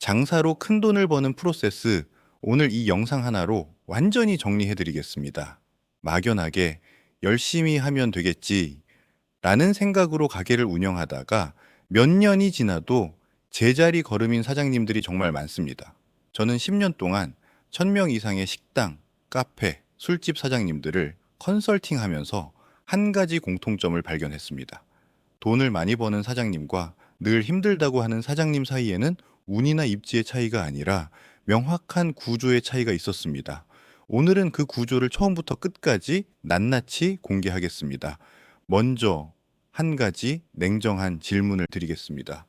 장사로 큰돈을 버는 프로세스, 오늘 이 영상 하나로 완전히 정리해 드리겠습니다. 막연하게 열심히 하면 되겠지 라는 생각으로 가게를 운영하다가 몇 년이 지나도 제자리 걸음인 사장님들이 정말 많습니다. 저는 10년 동안 1000명 이상의 식당, 카페, 술집 사장님들을 컨설팅하면서 한 가지 공통점을 발견했습니다. 돈을 많이 버는 사장님과 늘 힘들다고 하는 사장님 사이에는 운이나 입지의 차이가 아니라 명확한 구조의 차이가 있었습니다. 오늘은 그 구조를 처음부터 끝까지 낱낱이 공개하겠습니다. 먼저 한 가지 냉정한 질문을 드리겠습니다.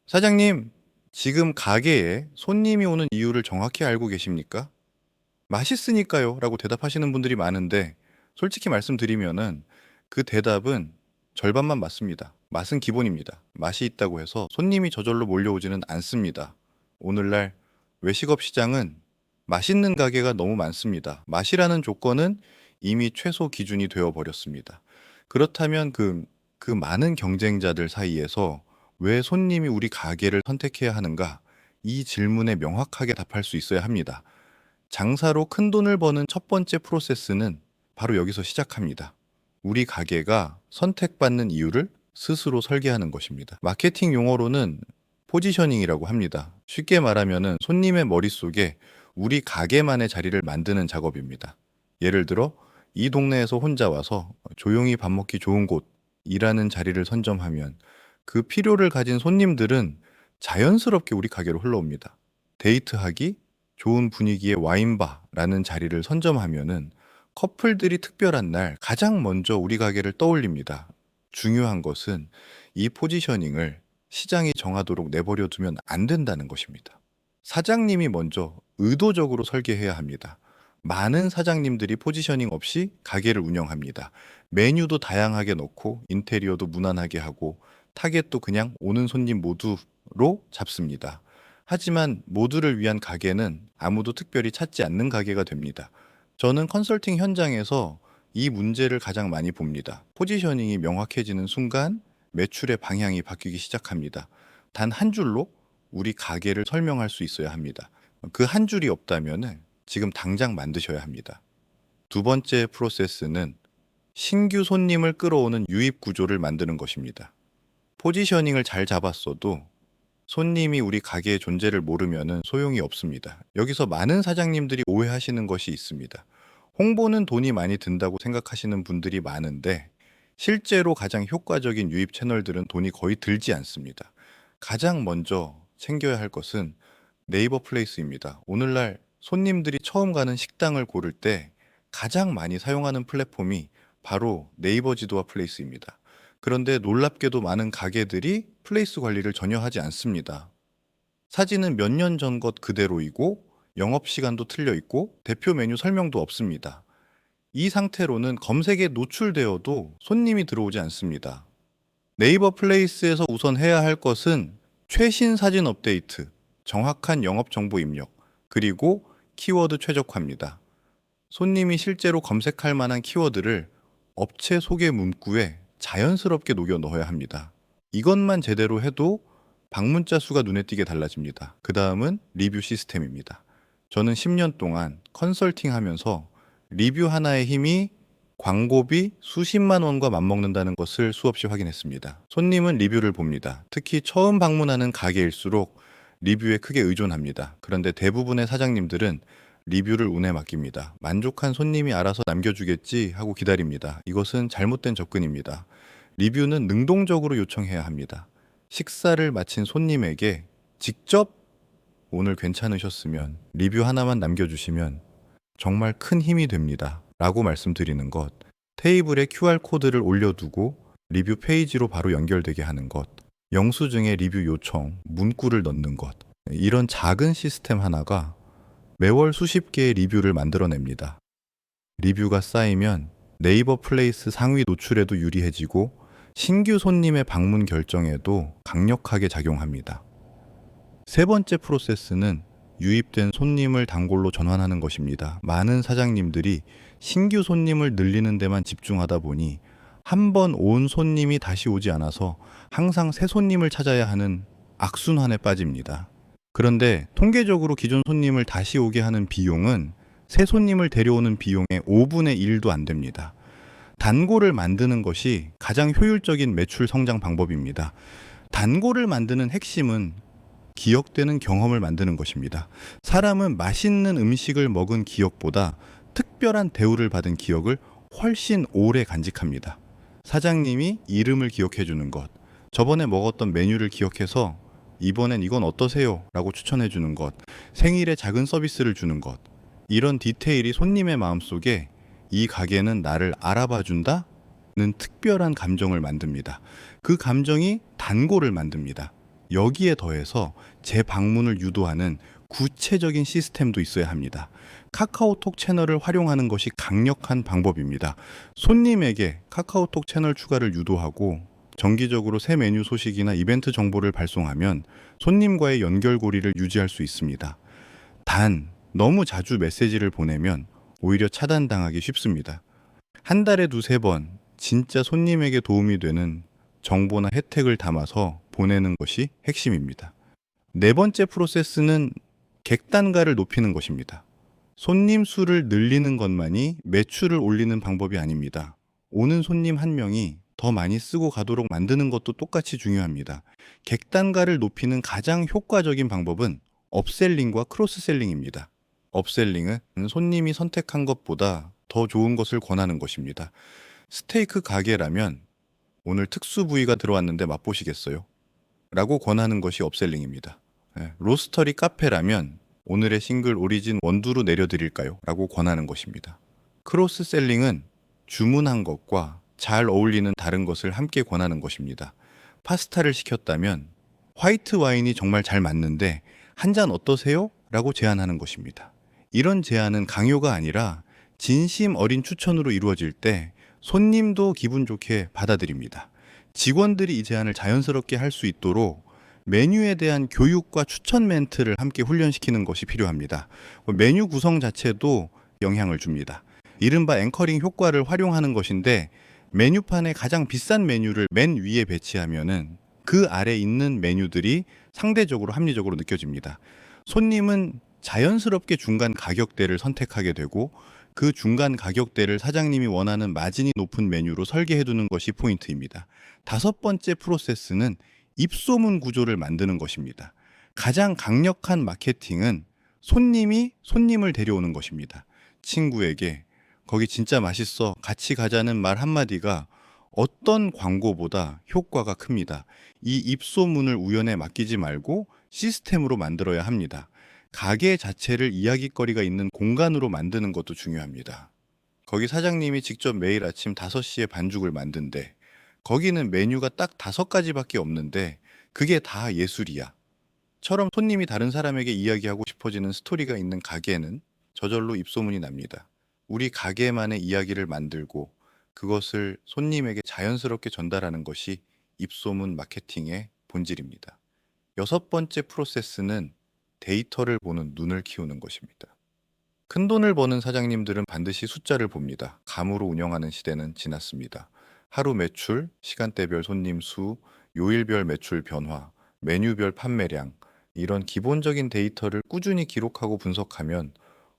사장님, 지금 가게에 손님이 오는 이유를 정확히 알고 계십니까? 맛있으니까요 라고 대답하시는 분들이 많은데 솔직히 말씀드리면은 그 대답은 절반만 맞습니다. 맛은 기본입니다. 맛이 있다고 해서 손님이 저절로 몰려오지는 않습니다. 오늘날 외식업 시장은 맛있는 가게가 너무 많습니다. 맛이라는 조건은 이미 최소 기준이 되어 버렸습니다. 그렇다면 그 많은 경쟁자들 사이에서 왜 손님이 우리 가게를 선택해야 하는가? 이 질문에 명확하게 답할 수 있어야 합니다. 장사로 큰 돈을 버는 첫 번째 프로세스는 바로 여기서 시작합니다. 우리 가게가 선택받는 이유를 스스로 설계하는 것입니다. 마케팅 용어로는 포지셔닝이라고 합니다. 쉽게 말하면 손님의 머릿속에 우리 가게만의 자리를 만드는 작업입니다. 예를 들어 이 동네에서 혼자 와서 조용히 밥 먹기 좋은 곳이라는 자리를 선점하면 그 필요를 가진 손님들은 자연스럽게 우리 가게로 흘러옵니다. 데이트하기, 좋은 분위기의 와인바라는 자리를 선점하면은 커플들이 특별한 날 가장 먼저 우리 가게를 떠올립니다. 중요한 것은 이 포지셔닝을 시장이 정하도록 내버려 두면 안 된다는 것입니다. 사장님이 먼저 의도적으로 설계해야 합니다. 많은 사장님들이 포지셔닝 없이 가게를 운영합니다. 메뉴도 다양하게 넣고 인테리어도 무난하게 하고 타겟도 그냥 오는 손님 모두로 잡습니다. 하지만 모두를 위한 가게는 아무도 특별히 찾지 않는 가게가 됩니다. 저는 컨설팅 현장에서 이 문제를 가장 많이 봅니다. 포지셔닝이 명확해지는 순간 매출의 방향이 바뀌기 시작합니다. 단 한 줄로 우리 가게를 설명할 수 있어야 합니다. 그 한 줄이 없다면 지금 당장 만드셔야 합니다. 두 번째 프로세스는 신규 손님을 끌어오는 유입 구조를 만드는 것입니다. 포지셔닝을 잘 잡았어도 손님이 우리 가게의 존재를 모르면 소용이 없습니다. 여기서 많은 사장님들이 오해하시는 것이 있습니다. 홍보는 돈이 많이 든다고 생각하시는 분들이 많은데 실제로 가장 효과적인 유입 채널들은 돈이 거의 들지 않습니다. 가장 먼저 챙겨야 할 것은 네이버 플레이스입니다. 오늘날 손님들이 처음 가는 식당을 고를 때 가장 많이 사용하는 플랫폼이 바로 네이버 지도와 플레이스입니다. 그런데 놀랍게도 많은 가게들이 플레이스 관리를 전혀 하지 않습니다. 사진은 몇 년 전 것 그대로이고 영업시간도 틀려 있고 대표 메뉴 설명도 없습니다. 이 상태로는 검색에 노출되어도 손님이 들어오지 않습니다. 네이버 플레이스에서 우선 해야 할 것은 최신 사진 업데이트, 정확한 영업 정보 입력, 그리고 키워드 최적화입니다. 손님이 실제로 검색할 만한 키워드를 업체 소개 문구에 자연스럽게 녹여 넣어야 합니다. 이것만 제대로 해도 방문자 수가 눈에 띄게 달라집니다. 그 다음은 리뷰 시스템입니다. 저는 10년 동안 컨설팅 하면서 리뷰 하나의 힘이 광고비 수십만 원과 맞먹는다는 것을 수없이 확인했습니다. 손님은 리뷰를 봅니다. 특히 처음 방문하는 가게일수록 리뷰에 크게 의존합니다. 그런데 대부분의 사장님들은 리뷰를 운에 맡깁니다. 만족한 손님이 알아서 남겨주겠지 하고 기다립니다. 이것은 잘못된 접근입니다. 리뷰는 능동적으로 요청해야 합니다. 식사를 마친 손님에게 직접 오늘 괜찮으셨으면 리뷰 하나만 남겨주시면 정말 큰 힘이 됩니다. 라고 말씀드리는 것, 테이블에 QR코드를 올려두고 리뷰 페이지로 바로 연결되게 하는 것, 영수증에 리뷰 요청, 문구를 넣는 것, 이런 작은 시스템 하나가 매월 수십 개의 리뷰를 만들어냅니다. 리뷰가 쌓이면 네이버 플레이스 상위 노출에도 유리해지고 신규 손님의 방문 결정에도 강력하게 작용합니다. 세 번째 프로세스는 유입된 손님을 단골로 전환하는 것입니다. 많은 사장님들이 신규 손님을 늘리는 데만 집중하다 보니 한 번 온 손님이 다시 오지 않아서 항상 새 손님을 찾아야 하는 악순환에 빠집니다. 그런데 통계적으로 기존 손님을 다시 오게 하는 비용은 새 손님을 데려오는 비용의 5분의 1도 안 됩니다. 단골을 만드는 것이 가장 효율적인 매출 성장 방법입니다. 단골을 만드는 핵심은 기억되는 경험을 만드는 것입니다. 사람은 맛있는 음식을 먹은 기억보다 특별한 대우를 받은 기억을 훨씬 오래 간직합니다. 사장님이 이름을 기억해 주는 것, 저번에 먹었던 메뉴를 기억해서 이번엔 이건 어떠세요? 라고 추천해 주는 것, 생일에 작은 서비스를 주는 것, 이런 디테일이 손님의 마음속에 이 가게는 나를 알아봐 준다? 는 특별한 감정을 만듭니다. 그 감정이 단골을 만듭니다. 여기에 더해서 재방문을 유도하는 구체적인 시스템도 있어야 합니다. 카카오톡 채널을 활용하는 것이 강력한 방법입니다. 손님에게 카카오톡 채널 추가를 유도하고 정기적으로 새 메뉴 소식이나 이벤트 정보를 발송하면 손님과의 연결고리를 유지할 수 있습니다. 단, 너무 자주 메시지를 보내면 오히려 차단당하기 쉽습니다. 한 달에 두세 번 진짜 손님에게 도움이 되는 정보나 혜택을 담아서 보내는 것이 핵심입니다. 네 번째 프로세스는 객단가를 높이는 것입니다. 손님 수를 늘리는 것만이 매출을 올리는 방법이 아닙니다. 오는 손님 한 명이 더 많이 쓰고 가도록 만드는 것도 똑같이 중요합니다. 객단가를 높이는 가장 효과적인 방법은 업셀링과 크로스셀링입니다. 업셀링은 손님이 선택한 것보다 더 좋은 것을 권하는 것입니다. 스테이크 가게라면 오늘 특수 부위가 들어왔는데 맛보시겠어요? 라고 권하는 것이 업셀링입니다. 로스터리 카페라면 오늘의 싱글 오리진 원두로 내려드릴까요? 라고 권하는 것입니다. 크로스셀링은 주문한 것과 잘 어울리는 다른 것을 함께 권하는 것입니다. 파스타를 시켰다면 화이트 와인이 정말 잘 맞는데 한 잔 어떠세요? 라고 제안하는 것입니다. 이런 제안은 강요가 아니라 진심 어린 추천으로 이루어질 때 손님도 기분 좋게 받아들입니다. 직원들이 이 제안을 자연스럽게 할 수 있도록 메뉴에 대한 교육과 추천 멘트를 함께 훈련시키는 것이 필요합니다. 메뉴 구성 자체도 영향을 줍니다. 이른바 앵커링 효과를 활용하는 것인데 메뉴판에 가장 비싼 메뉴를 맨 위에 배치하면은 그 아래 있는 메뉴들이 상대적으로 합리적으로 느껴집니다. 손님은 자연스럽게 중간 가격대를 선택하게 되고 그 중간 가격대를 사장님이 원하는 마진이 높은 메뉴로 설계해 두는 것이 포인트입니다. 다섯 번째 프로세스는 입소문 구조를 만드는 것입니다. 가장 강력한 마케팅은 손님이 손님을 데려오는 것입니다. 친구에게 거기 진짜 맛있어 같이 가자는 말 한마디가 어떤 광고보다 효과가 큽니다. 이 입소문을 우연에 맡기지 말고 시스템으로 만들어야 합니다. 가게 자체를 이야깃거리가 있는 공간으로 만드는 것도 중요합니다. 거기 사장님이 직접 매일 아침 5시에 반죽을 만든대. 거기는 메뉴가 딱 5가지밖에 없는데 그게 다 예술이야. 처럼 손님이 다른 사람에게 이야기하고 싶어지는 스토리가 있는 가게는 저절로 입소문이 납니다. 우리 가게만의 이야기를 만들고 그것을 손님에게 자연스럽게 전달하는 것이 입소문 마케팅의 본질입니다. 여섯 번째 프로세스는 데이터를 보는 눈을 키우는 것입니다. 큰돈을 버는 사장님들은 반드시 숫자를 봅니다. 감으로 운영하는 시대는 지났습니다. 하루 매출, 시간대별 손님 수, 요일별 매출 변화, 메뉴별 판매량, 이런 기본적인 데이터를 꾸준히 기록하고 분석하면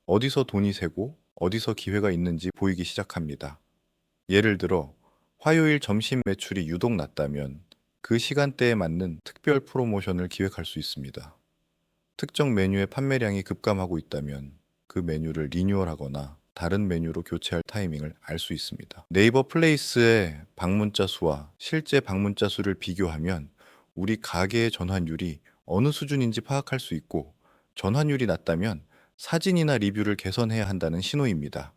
어디서 돈이 새고 어디서 기회가 있는지 보이기 시작합니다. 예를 들어 화요일 점심 매출이 유독 낮다면 그 시간대에 맞는 특별 프로모션을 기획할 수 있습니다. 특정 메뉴의 판매량이 급감하고 있다면 그 메뉴를 리뉴얼하거나 다른 메뉴로 교체할 타이밍을 알 수 있습니다. 네이버 플레이스의 방문자 수와 실제 방문자 수를 비교하면 우리 가게의 전환율이 어느 수준인지 파악할 수 있고 전환율이 낮다면 사진이나 리뷰를 개선해야 한다는 신호입니다.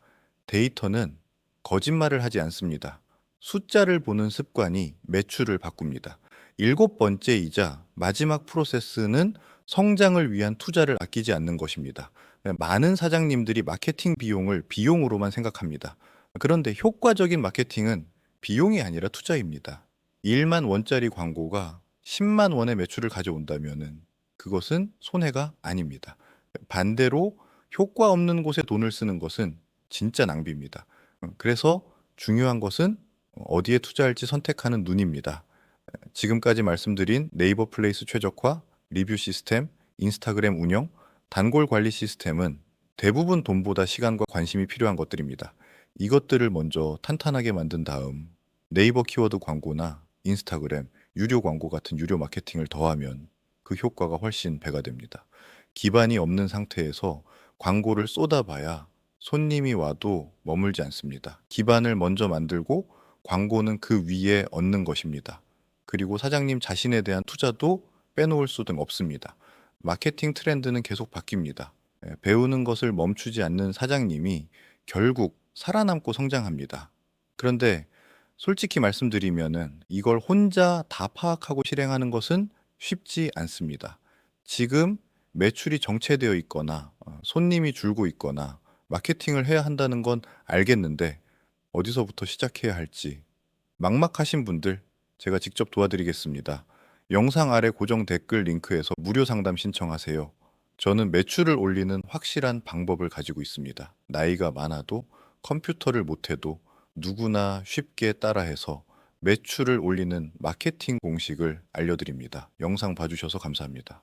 데이터는 거짓말을 하지 않습니다. 숫자를 보는 습관이 매출을 바꿉니다. 일곱 번째이자 마지막 프로세스는 성장을 위한 투자를 아끼지 않는 것입니다. 많은 사장님들이 마케팅 비용을 비용으로만 생각합니다. 그런데 효과적인 마케팅은 비용이 아니라 투자입니다. 1만 원짜리 광고가 10만 원의 매출을 가져온다면 그것은 손해가 아닙니다. 반대로 효과 없는 곳에 돈을 쓰는 것은 진짜 낭비입니다. 그래서 중요한 것은 어디에 투자할지 선택하는 눈입니다. 지금까지 말씀드린 네이버 플레이스 최적화, 리뷰 시스템, 인스타그램 운영, 단골 관리 시스템은 대부분 돈보다 시간과 관심이 필요한 것들입니다. 이것들을 먼저 탄탄하게 만든 다음 네이버 키워드 광고나 인스타그램, 유료 광고 같은 유료 마케팅을 더하면 그 효과가 훨씬 배가 됩니다. 기반이 없는 상태에서 광고를 쏟아봐야 손님이 와도 머물지 않습니다. 기반을 먼저 만들고 광고는 그 위에 얹는 것입니다. 그리고 사장님 자신에 대한 투자도 빼놓을 수는 없습니다. 마케팅 트렌드는 계속 바뀝니다. 배우는 것을 멈추지 않는 사장님이 결국 살아남고 성장합니다. 그런데 솔직히 말씀드리면은 이걸 혼자 다 파악하고 실행하는 것은 쉽지 않습니다. 지금 매출이 정체되어 있거나 손님이 줄고 있거나 마케팅을 해야 한다는 건 알겠는데 어디서부터 시작해야 할지 막막하신 분들 제가 직접 도와드리겠습니다. 영상 아래 고정 댓글 링크에서 무료 상담 신청하세요. 저는 매출을 올리는 확실한 방법을 가지고 있습니다. 나이가 많아도 컴퓨터를 못해도 누구나 쉽게 따라해서 매출을 올리는 마케팅 공식을 알려드립니다. 영상 봐주셔서 감사합니다.